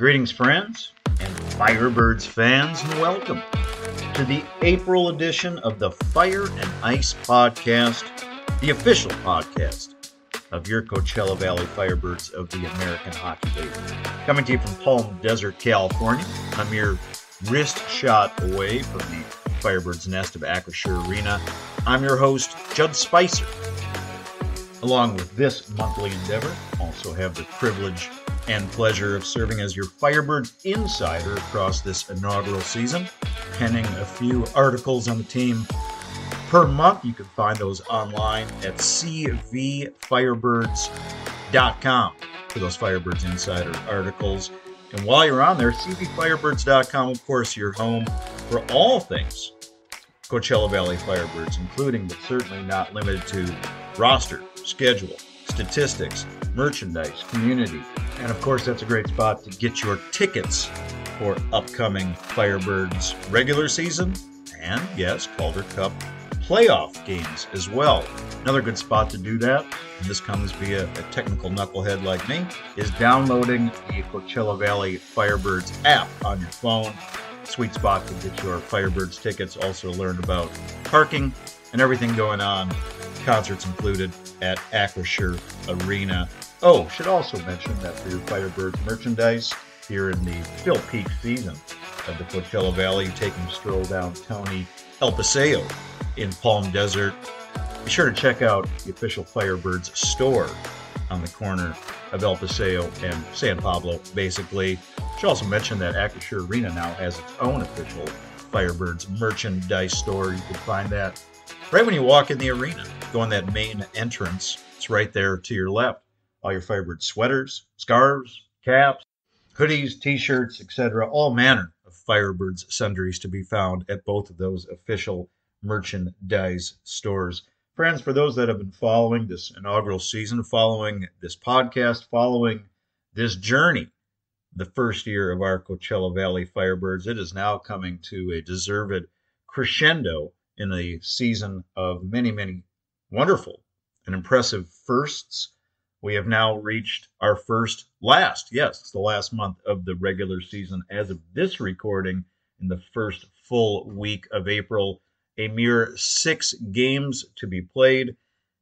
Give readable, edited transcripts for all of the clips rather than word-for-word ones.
Greetings, friends and Firebirds fans, and welcome to the April edition of the Fire and Ice Podcast, the official podcast of your Coachella Valley Firebirds of the American Hockey League. Coming to you from Palm Desert, California. I'm your wrist shot away from the Firebirds nest of Acrisure Arena. I'm your host, Judd Spicer. Along with this monthly endeavor, also have the privilege and pleasure of serving as your Firebirds insider across this inaugural season, penning a few articles on the team per month. You can find those online at cvfirebirds.com for those Firebirds insider articles. And while you're on there, cvfirebirds.com, of course, your home for all things Coachella Valley Firebirds, including but certainly not limited to roster, schedule, statistics, merchandise, community, and of course that's a great spot to get your tickets for upcoming Firebirds regular season and, yes, Calder Cup playoff games as well. Another good spot to do that, and this comes via a technical knucklehead like me, is downloading the Coachella Valley Firebirds app on your phone. Sweet spot to get your Firebirds tickets, also learn about parking and everything going on, concerts included, at Acrisure Arena. Oh, should also mention that for your Firebirds merchandise here in the still peak season of the Coachella Valley, taking a stroll down Tony El Paseo in Palm Desert, be sure to check out the official Firebirds store on the corner of El Paseo and San Pablo, basically. Should also mention that Acrisure Arena now has its own official Firebirds merchandise store. You can find that right when you walk in the arena. Go on that main entrance. It's right there to your left. All your Firebird sweaters, scarves, caps, hoodies, t-shirts, etc. All manner of Firebirds sundries to be found at both of those official merchandise stores. Friends, for those that have been following this inaugural season, following this podcast, following this journey, the first year of our Coachella Valley Firebirds, it is now coming to a deserved crescendo in a season of many, many wonderful and impressive firsts. We have now reached our it's the last month of the regular season as of this recording, in the first full week of April. A mere 6 games to be played.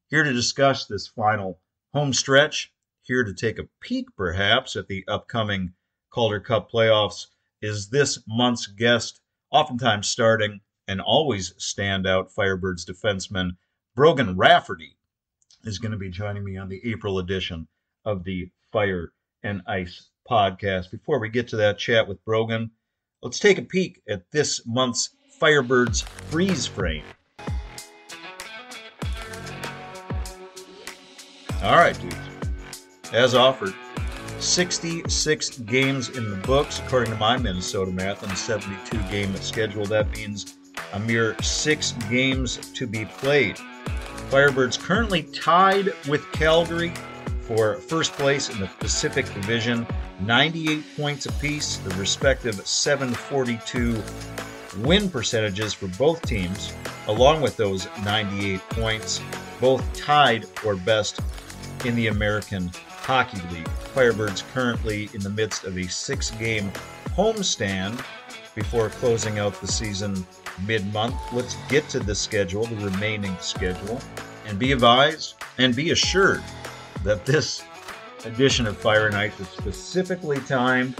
Here to discuss this final home stretch, here to take a peek perhaps at the upcoming Calder Cup playoffs, is this month's guest, oftentimes starting and always standout Firebirds defenseman Brogan Rafferty is going to be joining me on the April edition of the Fire and Ice Podcast. Before we get to that chat with Brogan, let's take a peek at this month's Firebirds freeze frame. All right, dudes. As offered, 66 games in the books, according to my Minnesota math, and a 72-game schedule. That means a mere 6 games to be played. Firebirds currently tied with Calgary for first place in the Pacific Division, 98 points apiece, the respective .742 win percentages for both teams, along with those 98 points, both tied for best in the American Hockey League. Firebirds currently in the midst of a 6-game homestand before closing out the season mid-month. Let's get to the schedule, the remaining schedule, and be advised and be assured that this edition of Fire and Ice is specifically timed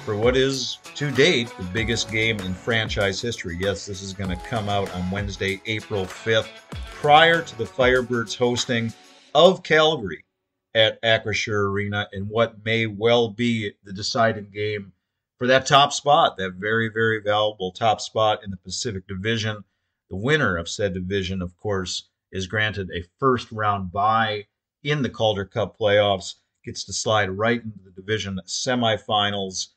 for what is, to date, the biggest game in franchise history. Yes, this is going to come out on Wednesday, April 5th, prior to the Firebirds hosting of Calgary at Acrisure Arena in what may well be the deciding game for that top spot, that very, very valuable top spot in the Pacific Division. The winner of said division, of course, is granted a first-round bye in the Calder Cup playoffs, gets to slide right into the division semifinals,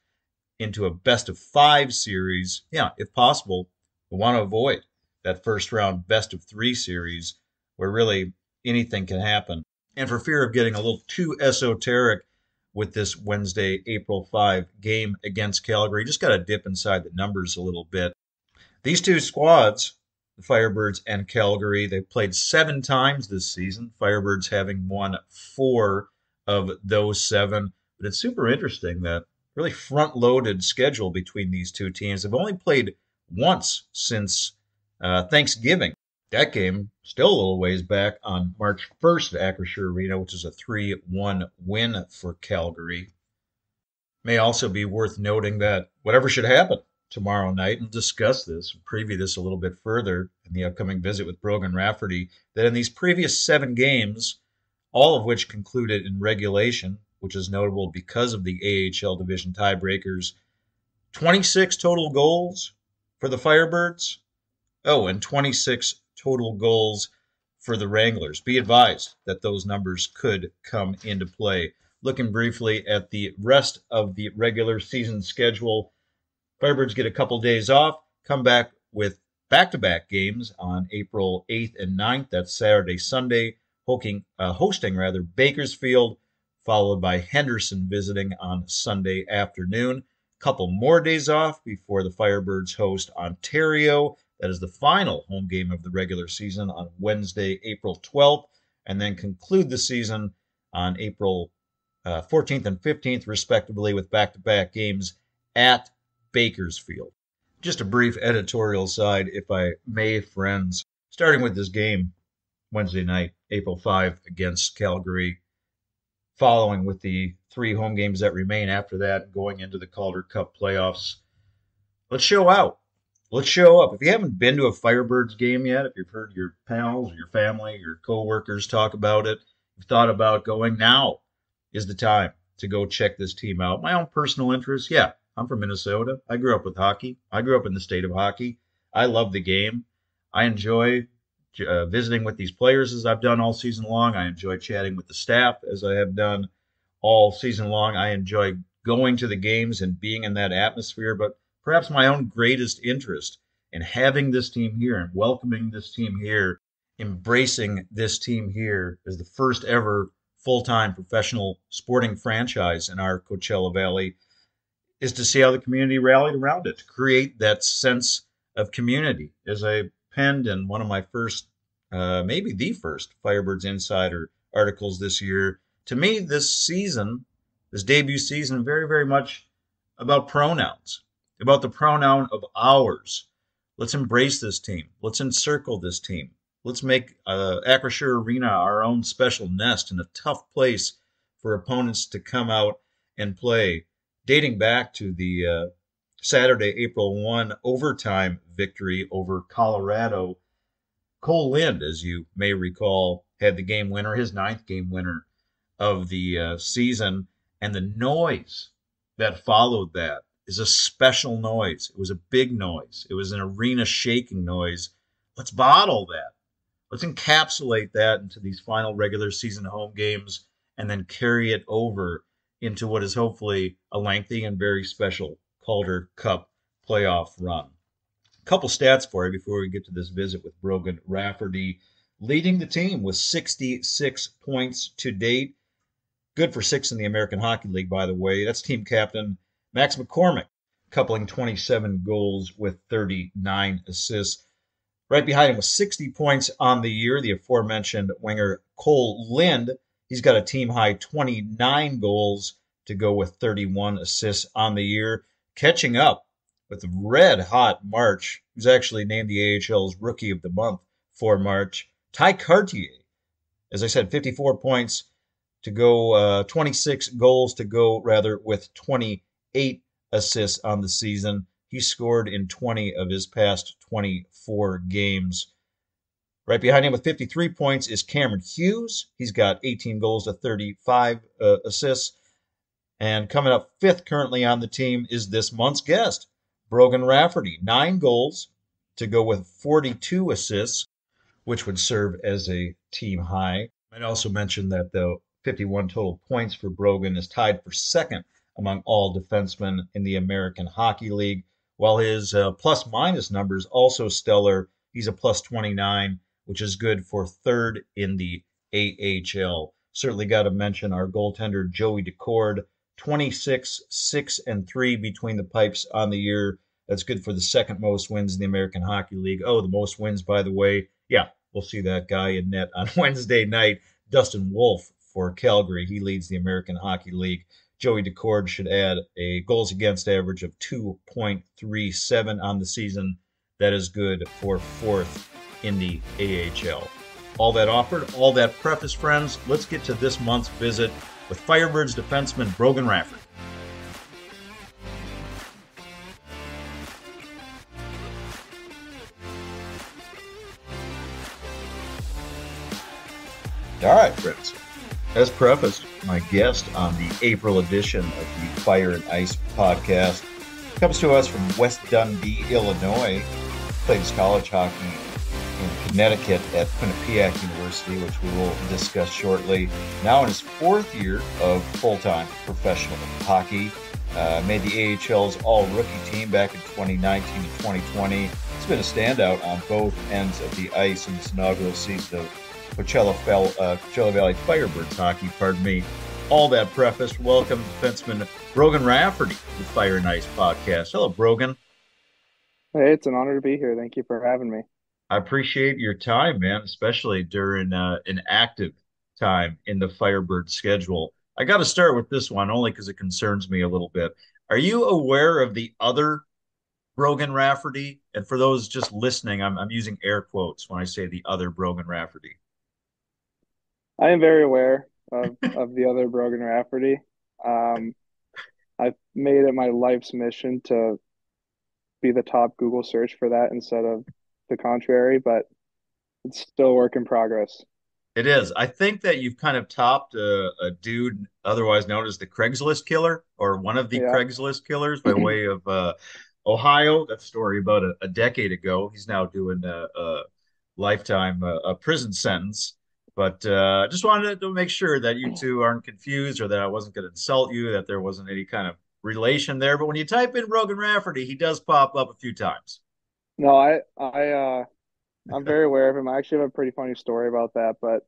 into a best-of-5 series. Yeah, if possible, we want to avoid that first-round best-of-3 series where really anything can happen. And for fear of getting a little too esoteric with this Wednesday, April 5 game against Calgary, just got to dip inside the numbers a little bit. These two squads, the Firebirds and Calgary, they've played 7 times this season, Firebirds having won 4 of those 7. But it's super interesting that really front-loaded schedule between these two teams. They've only played once since Thanksgiving. That game still a little ways back on March 1st at Acrisure Arena, which is a 3-1 win for Calgary. May also be worth noting that whatever should happen tomorrow night, and discuss this, preview this a little bit further in the upcoming visit with Brogan Rafferty, that in these previous 7 games, all of which concluded in regulation, which is notable because of the AHL division tiebreakers, 26 total goals for the Firebirds. Oh, and 26 total goals for the Wranglers. Be advised that those numbers could come into play. Looking briefly at the rest of the regular season schedule, Firebirds get a couple days off, come back with back-to-back games on April 8th and 9th. That's Saturday, Sunday, hosting Bakersfield, followed by Henderson visiting on Sunday afternoon. Couple more days off before the Firebirds host Ontario. That is the final home game of the regular season on Wednesday, April 12th, and then conclude the season on April 14th and 15th, respectively, with back-to-back games at Bakersfield. Just a brief editorial side, if I may, friends. Starting with this game Wednesday night, April 5 against Calgary, following with the 3 home games that remain after that, going into the Calder Cup playoffs. Let's show out. Let's show up. If you haven't been to a Firebirds game yet, if you've heard your pals, your family, your coworkers talk about it, you've thought about going, now is the time to go check this team out. My own personal interest, yeah, I'm from Minnesota. I grew up with hockey. I grew up in the state of hockey. I love the game. I enjoy visiting with these players as I've done all season long. I enjoy chatting with the staff as I have done all season long. I enjoy going to the games and being in that atmosphere, but perhaps my own greatest interest in having this team here and welcoming this team here, embracing this team here as the first ever full-time professional sporting franchise in our Coachella Valley, is to see how the community rallied around it, to create that sense of community. As I penned in one of my first, maybe the first Firebirds Insider articles this year, to me, this season, this debut season, very, very much about pronouns, about the pronoun of ours. Let's embrace this team. Let's encircle this team. Let's make Acrisure Arena our own special nest and a tough place for opponents to come out and play. Dating back to the Saturday, April 1 overtime victory over Colorado, Cole Lind, as you may recall, had the game winner, his 9th game winner of the season, and the noise that followed that is a special noise. It was a big noise. It was an arena shaking noise. Let's bottle that. Let's encapsulate that into these final regular season home games and then carry it over into what is hopefully a lengthy and very special Calder Cup playoff run. A couple stats for you before we get to this visit with Brogan Rafferty. Leading the team with 66 points to date. Good for 6th in the American Hockey League, by the way. That's team captain Max McCormick, coupling 27 goals with 39 assists. Right behind him with 60 points on the year, the aforementioned winger Cole Lind. He's got a team-high 29 goals to go with 31 assists on the year. Catching up with red-hot March, who's actually named the AHL's Rookie of the Month for March, Ty Cartier. As I said, 54 points to go, 26 goals to go, rather, with 28 assists on the season. He scored in 20 of his past 24 games. Right behind him with 53 points is Cameron Hughes. He's got 18 goals to 35 assists. And coming up 5th currently on the team is this month's guest, Brogan Rafferty. 9 goals to go with 42 assists, which would serve as a team high. I'd also mention that the 51 total points for Brogan is tied for 2nd among all defensemen in the American Hockey League, while his plus-minus numbers also stellar. He's a plus 29, which is good for 3rd in the AHL. Certainly got to mention our goaltender, Joey Decord, 26, 6, and 3 between the pipes on the year. That's good for the 2nd most wins in the American Hockey League. Oh, the most wins, by the way. Yeah, we'll see that guy in net on Wednesday night, Dustin Wolf for Calgary. He leads the American Hockey League. Joey Decord should add a goals against average of 2.37 on the season. That is good for fourth in the AHL. All that offered, all that preface, friends. Let's get to this month's visit with Firebirds defenseman Brogan Rafferty. All right, friends. As prefaced, my guest on the April edition of the Fire and Ice podcast comes to us from West Dundee, Illinois. Plays college hockey in Connecticut at Quinnipiac University, which we will discuss shortly. Now in his fourth year of full-time professional hockey, made the AHL's all-rookie team back in 2019 and 2020. He's been a standout on both ends of the ice in this inaugural season of Coachella Valley Firebirds hockey, pardon me. All that preface, welcome defenseman Brogan Rafferty to the Fire and Ice podcast. Hello, Brogan. Hey, it's an honor to be here. Thank you for having me. I appreciate your time, man, especially during an active time in the Firebird schedule. I got to start with this one only because it concerns me a little bit. Are you aware of the other Brogan Rafferty? And for those just listening, I'm using air quotes when I say the other Brogan Rafferty. I am very aware of the other Brogan Rafferty. Um, I've made it my life's mission to be the top Google search for that instead of the contrary, but it's still a work in progress. It is. I think that you've kind of topped a dude otherwise known as the Craigslist killer or one of the Yeah. Craigslist killers by way of Ohio. That story about a decade ago. He's now doing a lifetime a prison sentence. But just wanted to make sure that you two aren't confused or that I wasn't going to insult you, that there wasn't any kind of relation there. But when you type in Brogan Rafferty, he does pop up a few times. No, I'm very aware of him. I actually have a pretty funny story about that, but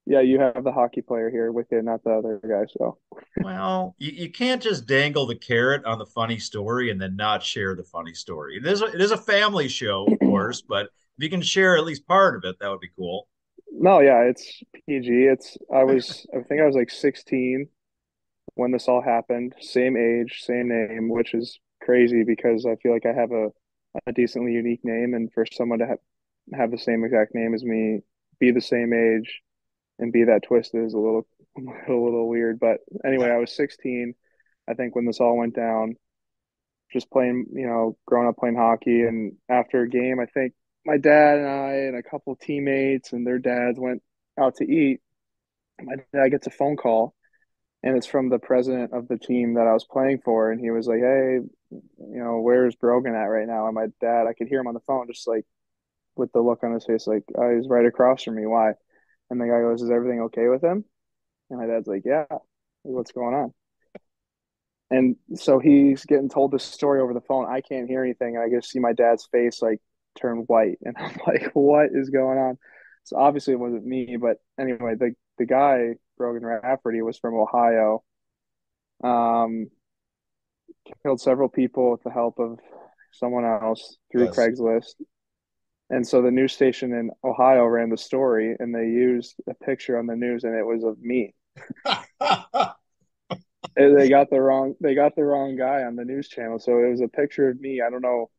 yeah, you have the hockey player here with it, not the other guy. So Well, you can't just dangle the carrot on the funny story and then not share the funny story. It is a family show, of course, but if you can share at least part of it, that would be cool. no, yeah, it's PG. I think I was like 16 when this all happened. Same age, same name, which is crazy because I feel like I have a decently unique name, and for someone to have the same exact name as me, be the same age, and be that twisted is a little a little weird. But anyway, I was 16, I think, when this all went down. Just playing, growing up playing hockey, and after a game, I think my dad and I and a couple teammates and their dads went out to eat. My dad gets a phone call and it's from the president of the team that I was playing for. And he was like, "Hey, where's Brogan at right now?" And my dad, I could hear him on the phone, just like with the look on his face, like, he's right across from me. Why? And the guy goes, "Is everything okay with him?" And my dad's like, "Yeah, what's going on?" And so he's getting told this story over the phone. I can't hear anything. And I just see my dad's face like turn white. And I'm like, what is going on? So obviously it wasn't me. But anyway, the guy, Brogan Rafferty, was from Ohio. Um, Killed several people with the help of someone else through Yes. Craigslist. And so the news station in Ohio ran the story and they used a picture on the news and it was of me. They got the wrong guy on the news channel. So it was a picture of me. I don't know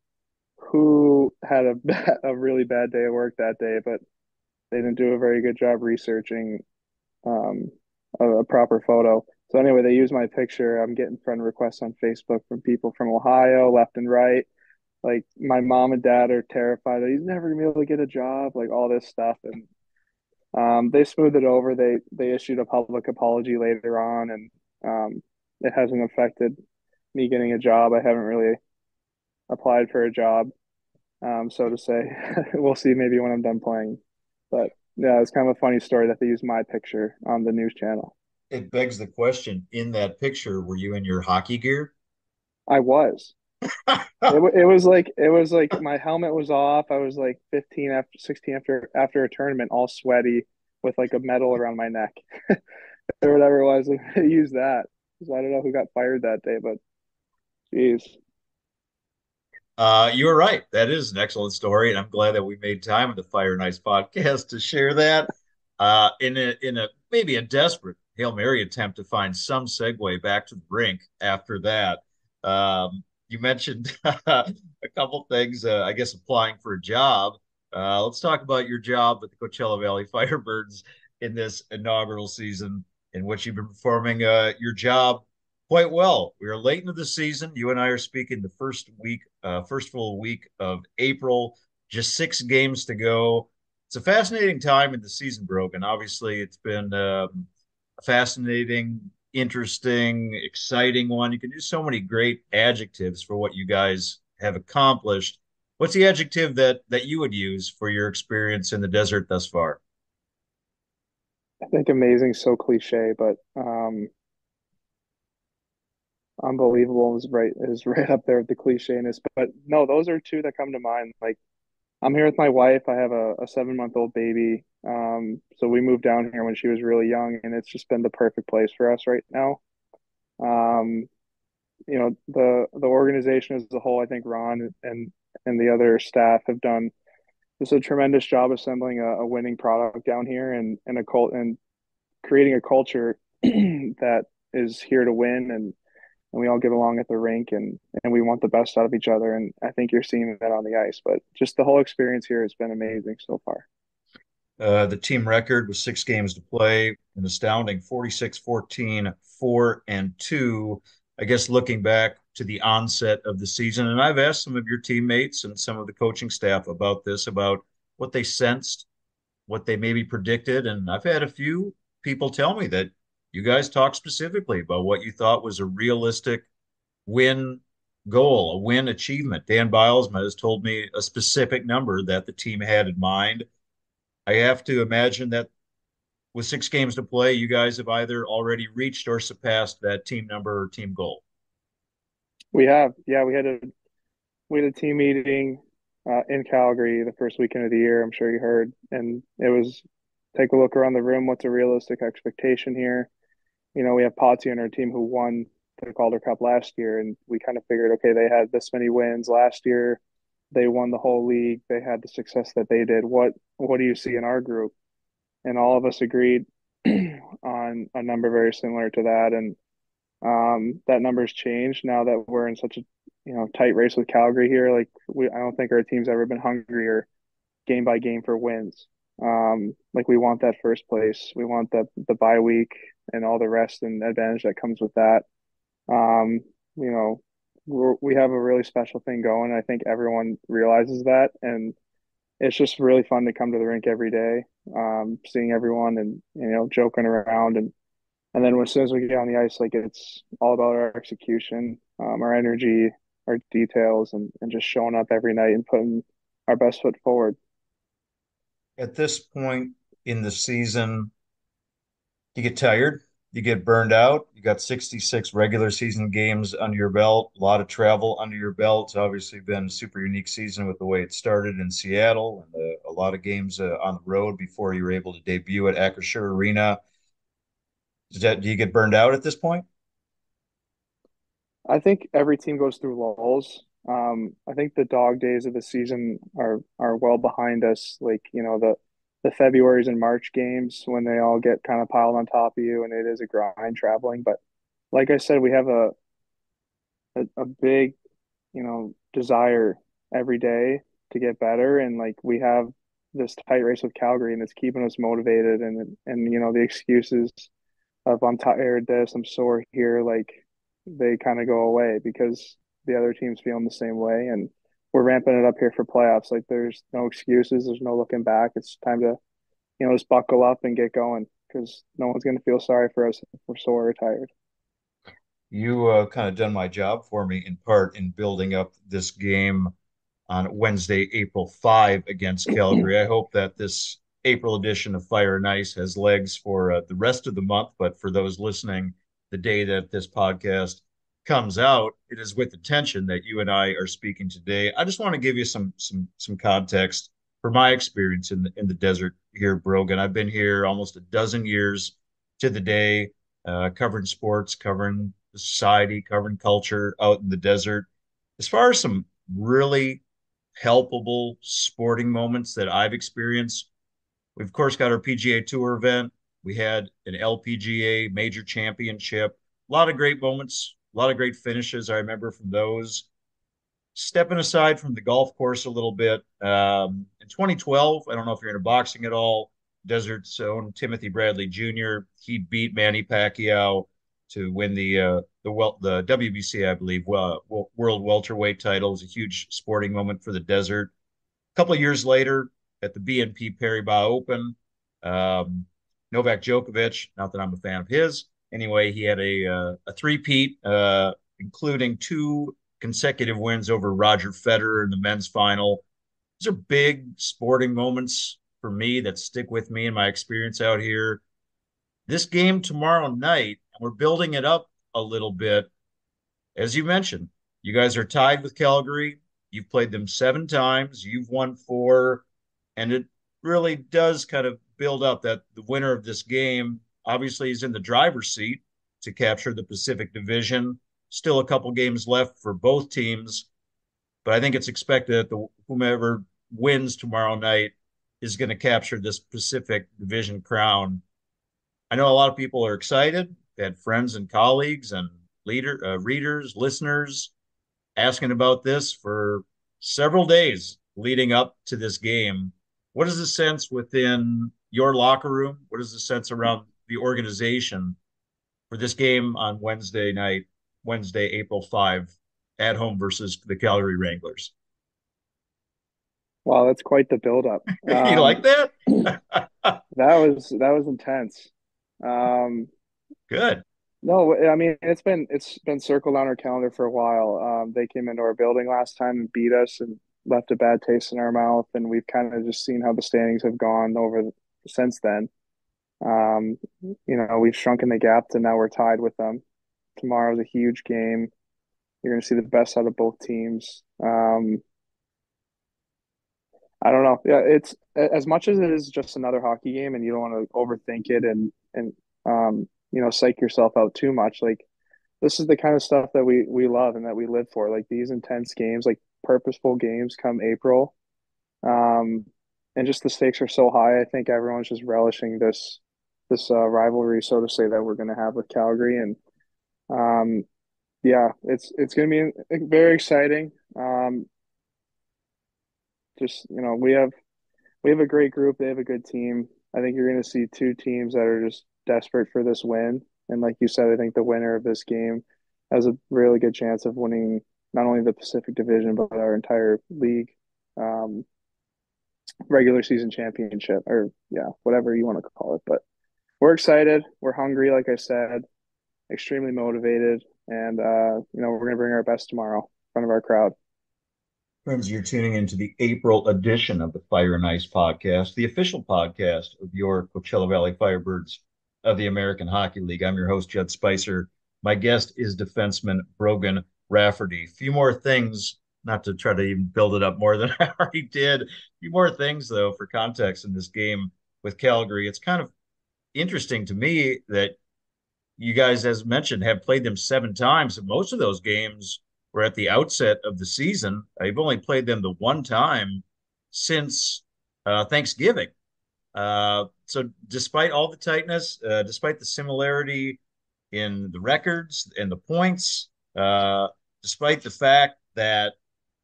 who had a really bad day at work that day, but they didn't do a very good job researching um, a proper photo. So anyway, they used my picture. I'm getting friend requests on Facebook from people from Ohio, left and right. Like my mom and dad are terrified that he's never gonna be able to get a job, like all this stuff. And they smoothed it over. They issued a public apology later on, and it hasn't affected me getting a job. I haven't really applied for a job, so to say. We'll see maybe when I'm done playing. But yeah, it's kind of a funny story that they used my picture on the news channel. It begs the question, in that picture, were you in your hockey gear? I was. It was like my helmet was off. I was like 15 after 16 after a tournament, all sweaty with like a medal around my neck or whatever it was. They used that. So I don't know who got fired that day, but geez. You were right. That is an excellent story, and I'm glad that we made time in the Fire and Ice podcast to share that. In a maybe a desperate Hail Mary attempt to find some segue back to the rink after that. You mentioned a couple things, I guess, applying for a job. Let's talk about your job with the Coachella Valley Firebirds in this inaugural season, in which you've been performing your job quite well. We are late into the season. You and I are speaking the first full week of April, just 6 games to go. It's a fascinating time in the season, Brogan. Obviously, it's been a fascinating, interesting, exciting one. You can use so many great adjectives for what you guys have accomplished. What's the adjective that you would use for your experience in the desert thus far? I think amazing, so cliche, but unbelievable is right up there with the clichéness. But no, those are two that come to mind. Like I'm here with my wife. I have a 7 month old baby. So we moved down here when she was really young, and it's just been the perfect place for us right now. Um, the organization as a whole, I think Ron and the other staff have done just a tremendous job assembling a winning product down here and a cult and creating a culture that is here to win and we all get along at the rink and we want the best out of each other. And I think you're seeing that on the ice. But just the whole experience here has been amazing so far. The team record was 6 games to play, an astounding 46-14, 4-2. I guess looking back to the onset of the season, and I've asked some of your teammates and some of the coaching staff about this, about what they sensed, what they maybe predicted. And I've had a few people tell me that you guys talked specifically about what you thought was a realistic win goal, a win achievement. Dan Bilesma has told me a specific number that the team had in mind. I have to imagine that with 6 games to play, you guys have either already reached or surpassed that team number or team goal. We have, yeah, we had a team meeting in Calgary the first weekend of the year. I'm sure you heard, and it was take a look around the room. What's a realistic expectation here? We have Potsy on our team who won the Calder Cup last year, and we kind of figured, okay, they had this many wins last year. They won the whole league. They had the success that they did. What do you see in our group? And all of us agreed on a number very similar to that. And that number's changed now that we're in such a tight race with Calgary here. Like I don't think our team's ever been hungrier game by game for wins. Like we want that first place. We want the bye week and all the rest and advantage that comes with that. Um, you know, we have a really special thing going. I think everyone realizes that, and it's just really fun to come to the rink every day, seeing everyone and joking around and then as soon as we get on the ice, like it's all about our execution, our energy, our details, and just showing up every night and putting our best foot forward. At this point in the season, you get tired, you get burned out. You got 66 regular season games under your belt, a lot of travel under your belt. It's obviously been a super unique season with the way it started in Seattle and a lot of games on the road before you were able to debut at Acrisure Arena. Do you get burned out at this point? I think every team goes through lulls. I think the dog days of the season are well behind us. Like, the Februarys and March games when they all get kind of piled on top of you and it is a grind traveling. But like I said, we have a big, desire every day to get better. And like we have this tight race with Calgary and it's keeping us motivated and the excuses of I'm tired, this, I'm sore here, like they kind of go away because the other team's feeling the same way. And we're ramping it up here for playoffs. Like there's no excuses, there's no looking back. It's time to, just buckle up and get going because no one's going to feel sorry for us if we're sore or tired. You kind of done my job for me in part in building up this game on Wednesday, April 5 against Calgary. I hope that this April edition of Fire and Ice has legs for the rest of the month. But for those listening, the day that this podcast comes out, it is with the tension that you and I are speaking today. I just want to give you some context for my experience in the desert here, Brogan. I've been here almost a dozen years to the day, covering sports, covering society, covering culture out in the desert. As far as some really helpable sporting moments that I've experienced, we've of course got our PGA Tour event We had an LPGA major championship. A lot of great moments, a lot of great finishes. I remember from those. Stepping aside from the golf course a little bit, in 2012, I don't know if you're into boxing at all. Desert's own Timothy Bradley Jr. He beat Manny Pacquiao to win the WBC, I believe, world welterweight title. It was a huge sporting moment for the Desert. A couple of years later, at the BNP Paribas Open, um, Novak Djokovic. Not that I'm a fan of his. Anyway, he had a three-peat, including two consecutive wins over Roger Federer in the men's final. These are big sporting moments for me that stick with me in my experience out here. This game tomorrow night, and we're building it up a little bit. As you mentioned, you guys are tied with Calgary. You've played them 7 times. You've won four, and it really does kind of build up that the winner of this game obviously is in the driver's seat to capture the Pacific Division. Still a couple games left for both teams, but I think it's expected that whomever wins tomorrow night is going to capture this Pacific Division crown. I know a lot of people are excited. They had friends and colleagues and readers, listeners asking about this for several days leading up to this game. What is the sense within your locker room? What is the sense around the organization for this game on Wednesday night, Wednesday, April 5, at home versus the Calgary Wranglers? Wow, that's quite the buildup. You like that? That was intense. Um, Good. no, I mean it's been circled on our calendar for a while. They came into our building last time and beat us and left a bad taste in our mouth, and we've kind of just seen how the standings have gone since then. Um, we've shrunken the gap to now we're tied with them. Tomorrow's a huge game. You're going to see the best out of both teams. I don't know. Yeah, it's as much as it is just another hockey game, and you don't want to overthink it and psych yourself out too much. Like this is the kind of stuff that we love and that we live for. Like these intense games, like purposeful games come April. Um, and just the stakes are so high. I think everyone's just relishing this rivalry, so to say, that we're going to have with Calgary. And um, yeah, it's going to be very exciting. Just we have a great group. They have a good team. I think you're going to see two teams that are just desperate for this win. And like you said, I think the winner of this game has a really good chance of winning not only the Pacific Division but our entire league um, regular season championship, or yeah, whatever you want to call it. But we're excited. We're hungry, like I said, extremely motivated, and we're going to bring our best tomorrow in front of our crowd. Friends, you're tuning into the April edition of the Fire and Ice podcast, the official podcast of your Coachella Valley Firebirds of the American Hockey League. I'm your host, Judd Spicer. My guest is defenseman Brogan Rafferty. A few more things, not to try to even build it up more than I already did. A few more things, though, for context in this game with Calgary. It's kind of interesting to me that you guys, as mentioned, have played them 7 times, and most of those games were at the outset of the season. I've only played them the one time since Thanksgiving. So, despite all the tightness, despite the similarity in the records and the points, despite the fact that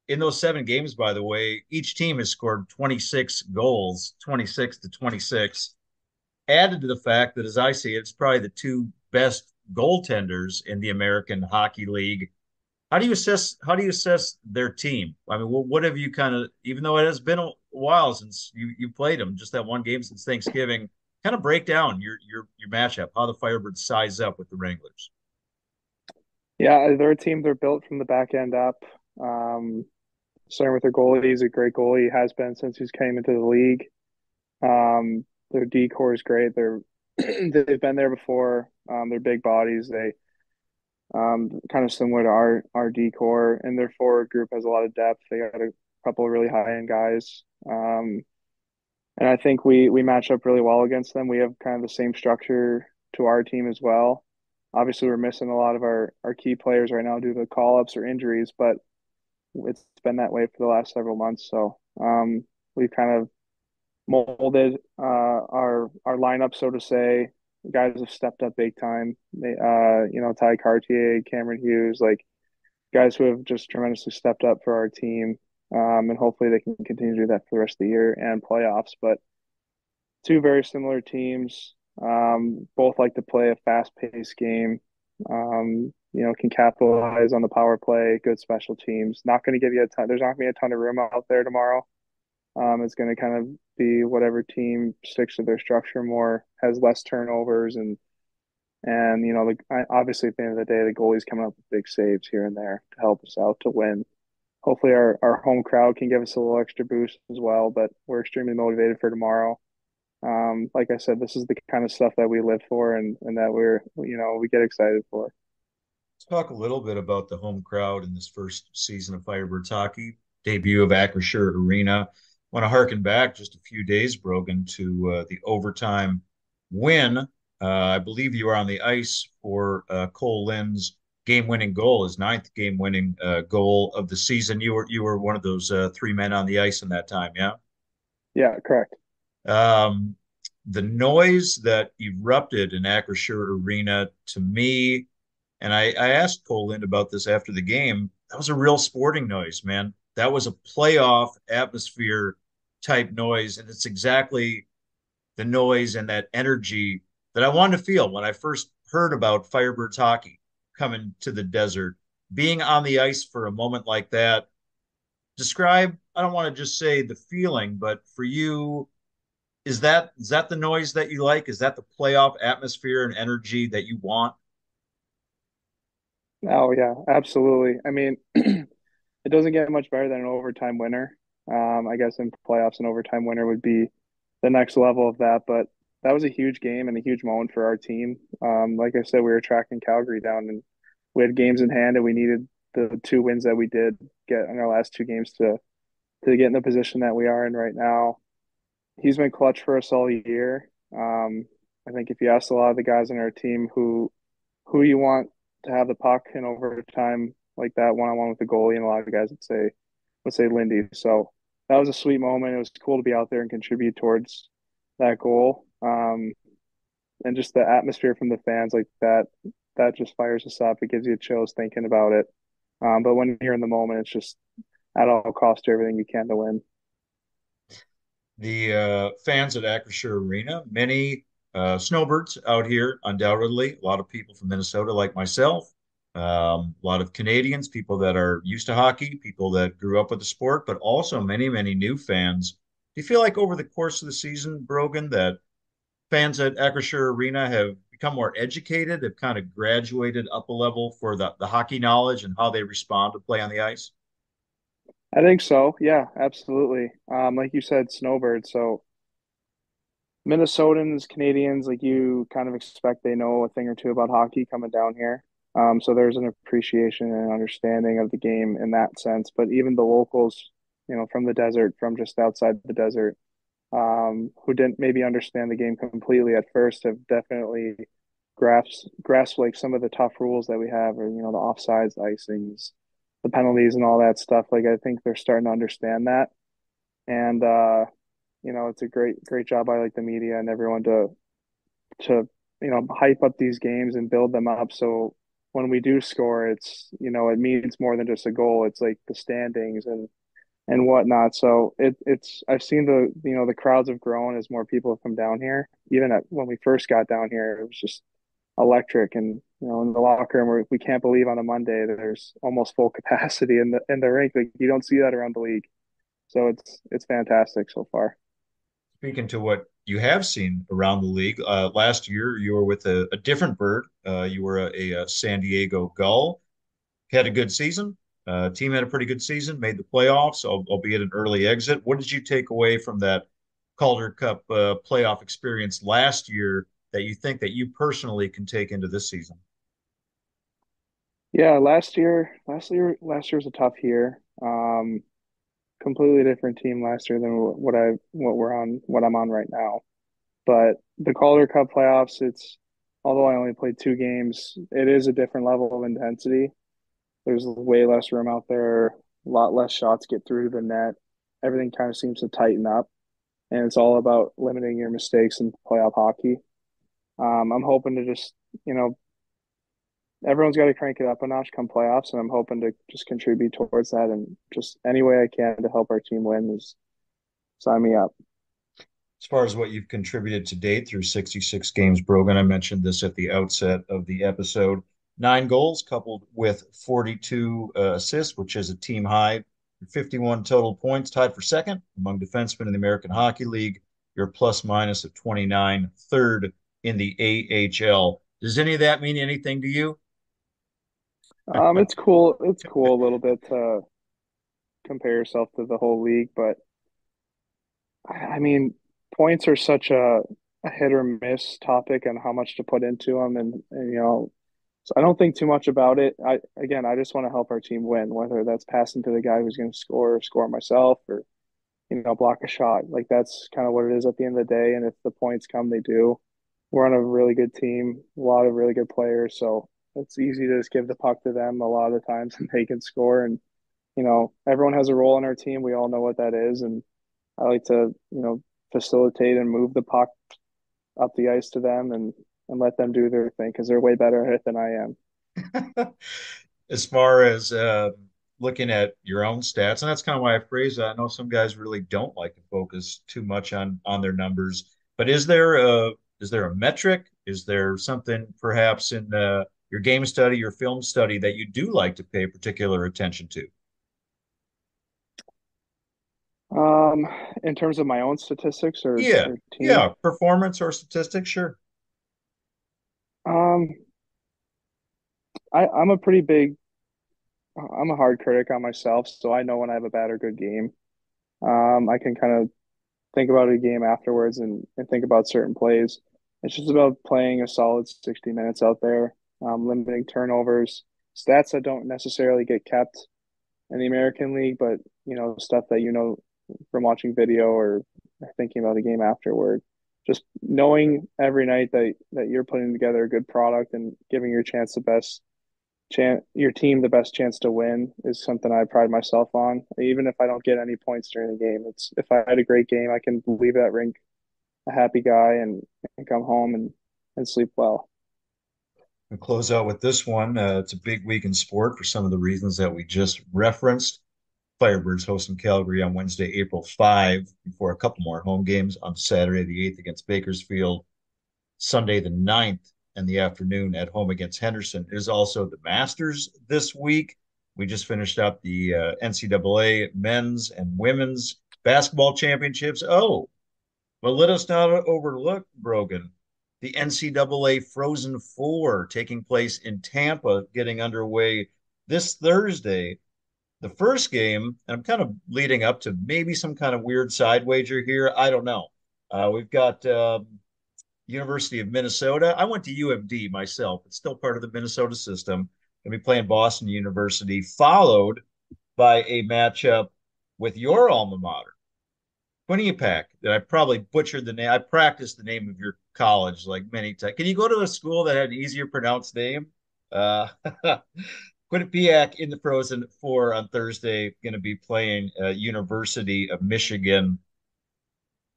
in those 7 games, by the way, each team has scored 26 goals, 26 to 26, added to the fact that, as I see it, it's probably the two best goaltenders in the American Hockey League. How do you assess their team? I mean, what have you kind of, even though it has been a while since you played them, just that one game since Thanksgiving, kind of break down your matchup, how the Firebirds size up with the Wranglers. Yeah, they're a team. They're built from the back end up. Um, Starting with their goalie, he's a great goalie. He has been since he's came into the league. Their decor is great. They've been there before. They're big bodies. They kind of similar to our decor, and their forward group has a lot of depth. They got a couple of really high end guys. And I think we match up really well against them. We have kind of the same structure to our team as well. Obviously, we're missing a lot of our key players right now due to call ups or injuries, but it's been that way for the last several months. So we've kind of molded our lineup, so to say. Guys have stepped up big time. Ty Cartier, Cameron Hughes, like guys who have just tremendously stepped up for our team. And hopefully they can continue to do that for the rest of the year and playoffs. But two very similar teams. Both like to play a fast-paced game. Can capitalize on the power play, good special teams. Not going to give you a ton. There's not going to be a ton of room out there tomorrow. It's going to kind of be whatever team sticks to their structure more, has less turnovers, and obviously at the end of the day, the goalie's coming up with big saves here and there to help us out to win. Hopefully, our home crowd can give us a little extra boost as well. But we're extremely motivated for tomorrow. Like I said, this is the kind of stuff that we live for, and that we get excited for. Let's talk a little bit about the home crowd in this first season of Firebirds hockey, debut of Acrisure Arena. I want to harken back just a few days, Brogan, to the overtime win. I believe you were on the ice for Cole Lynn's game-winning goal, his ninth game-winning goal of the season. You were one of those three men on the ice in that time, yeah? Yeah, correct. Um, the noise that erupted in Acrisure Arena to me, and I asked Cole Lind about this after the game. That was a real sporting noise, man. That was a playoff atmosphere type noise, and it's exactly the noise and that energy that I wanted to feel when I first heard about Firebirds hockey coming to the desert. Being on the ice for a moment like that, describe, I don't want to just say the feeling, but for you, is that the noise that you like? Is that the playoff atmosphere and energy that you want? Oh yeah, absolutely. I mean, it doesn't get much better than an overtime winner. I guess in playoffs, an overtime winner would be the next level of that. But that was a huge game and a huge moment for our team. Like I said, we were tracking Calgary down, and we had games in hand, and we needed the two wins that we did get in our last two games to get in the position that we are in right now. He's been clutch for us all year. I think if you ask a lot of the guys on our team who you want to have the puck in overtime like that one on one with the goalie, and a lot of the guys would say Lindy. So that was a sweet moment. It was cool to be out there and contribute towards that goal. And just the atmosphere from the fans like that just fires us up. It gives you chills thinking about it. But when you're in the moment, it's just at all cost, do everything you can to win. The fans at Acrisure Arena, many snowbirds out here, undoubtedly. A lot of people from Minnesota, like myself, a lot of Canadians, people that are used to hockey, people that grew up with the sport, but also many, many new fans. Do you feel like over the course of the season, Brogan, that fans at Acrisure Arena have become more educated, have kind of graduated up a level for the hockey knowledge and how they respond to play on the ice? I think so. Yeah, absolutely. Like you said, snowbird. So Minnesotans, Canadians, like you kind of expect they know a thing or two about hockey coming down here. So there's an appreciation and understanding of the game in that sense. But even the locals, from the desert, from just outside the desert, who didn't maybe understand the game completely at first, have definitely grasped like some of the tough rules that we have, or the offsides, the icings, the penalties, and all that stuff. Like I think they're starting to understand that, and it's a great job by like the media and everyone to hype up these games and build them up. So when we do score, it means more than just a goal. It's like the standings and whatnot. So it's I've seen the crowds have grown as more people have come down here. Even when we first got down here, it was just electric. And in the locker room, we can't believe on a Monday there's almost full capacity in the rink. Like you don't see that around the league. So it's fantastic so far. Speaking to what you have seen around the league, last year you were with a different bird. You were a San Diego Gull. Had a good season. Team had a pretty good season, made the playoffs, albeit an early exit. What did you take away from that Calder Cup playoff experience last year that you think that you personally can take into this season? Yeah, last year was a tough year. Completely different team last year than what I'm on right now. But the Calder Cup playoffs, although I only played two games, it is a different level of intensity. There's way less room out there, a lot less shots get through the net. Everything kind of seems to tighten up. and it's all about limiting your mistakes in playoff hockey. I'm hoping to just, you know, everyone's got to crank it up a notch come playoffs, and I'm hoping to just contribute towards that and just any way I can to help our team win is sign me up. As far as what you've contributed to date through 66 games, Brogan, I mentioned this at the outset of the episode. 9 goals coupled with 42 assists, which is a team high. 51 total points, tied for second among defensemen in the American Hockey League. Your plus minus of 29, third in the AHL. Does any of that mean anything to you? It's cool. It's cool a little bit to compare yourself to the whole league, but I mean, points are such a hit or miss topic and how much to put into them, and you know, so I don't think too much about it. I just want to help our team win, whether that's passing to the guy who's going to score, or score myself, or block a shot. Like that's kind of what it is at the end of the day. And if the points come, they do. We're on a really good team, a lot of really good players, so it's easy to just give the puck to them a lot of the times, and they can score. And everyone has a role in our team. We all know what that is, and I like to facilitate and move the puck up the ice to them and let them do their thing because they're way better at it than I am. As far as looking at your own stats, and that's kind of why I phrase that. I know some guys really don't like to focus too much on their numbers, but is there a metric? Is there something perhaps in your game study, your film study that you do like to pay particular attention to? Um, in terms of my own statistics Yeah, or team, yeah, performance or statistics, sure. um, I'm a pretty big, I'm a hard critic on myself, so I know when I have a bad or good game. I can kind of think about a game afterwards and think about certain plays. It's just about playing a solid 60 minutes out there, limiting turnovers, stats that don't necessarily get kept in the American League, but stuff that from watching video or thinking about the game afterward. Just knowing every night that you're putting together a good product and giving your team the best chance to win is something I pride myself on. Even if I don't get any points during the game, it's if I had a great game, I can leave that rink a happy guy and come home and sleep well. And close out with this one. It's a big week in sport for some of the reasons that we just referenced. Firebirds hosting Calgary on Wednesday, April 5, before a couple more home games on Saturday, the 8th against Bakersfield, Sunday, the 9th in the afternoon at home against Henderson. It is also the Masters this week. We just finished up the NCAA men's and women's basketball championships. Oh, but let us not overlook, Brogan, the NCAA Frozen Four taking place in Tampa, getting underway this Thursday. The first game, and I'm kind of leading up to maybe some kind of weird side wager here. I don't know. We've got University of Minnesota. I went to UMD myself. It's still part of the Minnesota system. Going to be playing Boston University, followed by a matchup with your alma mater, Quinnipiac. That I probably butchered the name. I practiced the name of your college like many times. Can you go to a school that had an easier pronounced name? Uh, Quinnipiac in the Frozen Four on Thursday, going to be playing University of Michigan.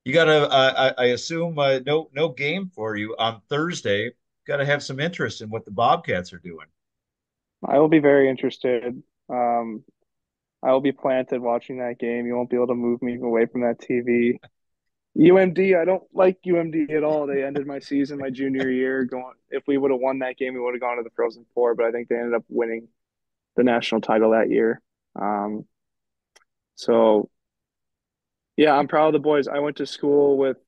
You got to, I assume, no game for you on Thursday. Got to have some interest in what the Bobcats are doing. I will be very interested. Um, I will be planted watching that game. You won't be able to move me away from that TV. UMD, I don't like UMD at all. They ended my season my junior year going if we would have won that game, we would have gone to the Frozen Four, but I think they ended up winning the national title that year. Um, so yeah, I'm proud of the boys. I went to school with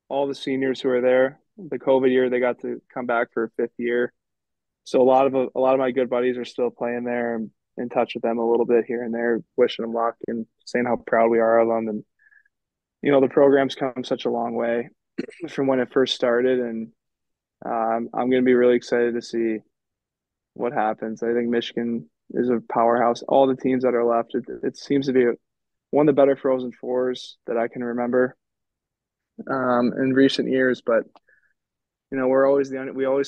all the seniors who are there. The COVID year, they got to come back for a fifth year. So a lot of my good buddies are still playing there. I'm in touch with them a little bit here and there, wishing them luck and saying how proud we are of them. And the program's come such a long way from when it first started, and I'm going to be really excited to see what happens. I think Michigan is a powerhouse. All the teams that are left, it seems to be one of the better Frozen Fours that I can remember in recent years. But we always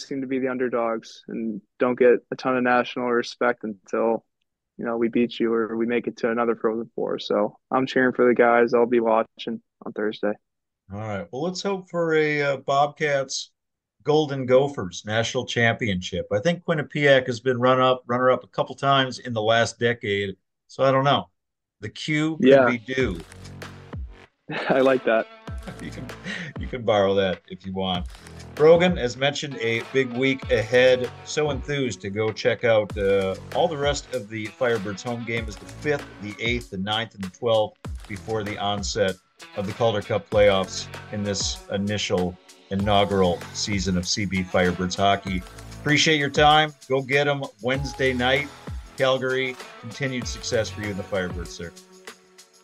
seem to be the underdogs and don't get a ton of national respect until we beat you or we make it to another Frozen Four. So I'm cheering for the guys. I'll be watching on Thursday. All right. Well, let's hope for a Bobcats Golden Gophers national championship. I think Quinnipiac has been runner up a couple times in the last decade. So I don't know. The Q could Yeah, be due. I like that. You can you can borrow that if you want. Brogan, as mentioned, a big week ahead. So enthused to go check out all the rest of the Firebirds home game is the 5th, the 8th, the 9th, and the 12th before the onset of the Calder Cup playoffs in this inaugural season of CB Firebirds hockey. Appreciate your time. Go get them Wednesday night. Calgary, continued success for you and the Firebirds, sir.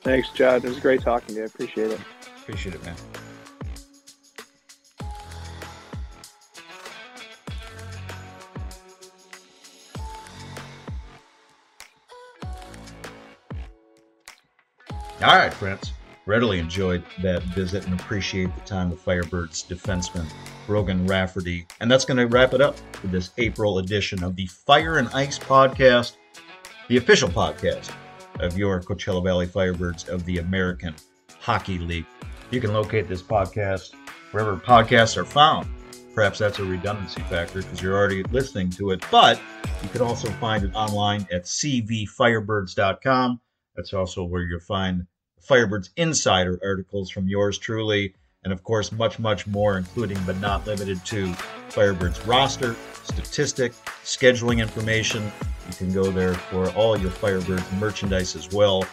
Thanks, Chad. It was great talking to you. I appreciate it. Appreciate it, man. All right, friends. Readily enjoyed that visit and appreciate the time of Firebirds defenseman Brogan Rafferty. And that's going to wrap it up for this April edition of the Fire and Ice podcast, the official podcast of your Coachella Valley Firebirds of the American Hockey League. You can locate this podcast wherever podcasts are found. Perhaps that's a redundancy factor because you're already listening to it, but you can also find it online at cvfirebirds.com. That's also where you'll find Firebirds Insider articles from yours truly, and of course, much, much more, including but not limited to Firebirds roster, statistic, scheduling information. You can go there for all your Firebirds merchandise as well.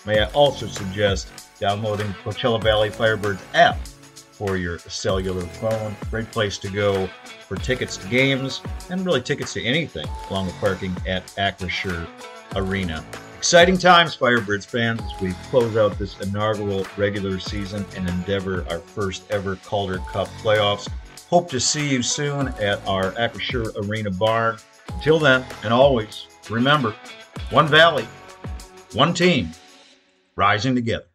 May I also suggest downloading Coachella Valley Firebirds app for your cellular phone. Great place to go for tickets to games and really tickets to anything, along with parking at Acrisure Arena. Exciting times, Firebirds fans, as we close out this inaugural regular season and endeavor our first ever Calder Cup playoffs. Hope to see you soon at our Acrisure Arena barn. Until then, and always, remember, one valley, one team, rising together.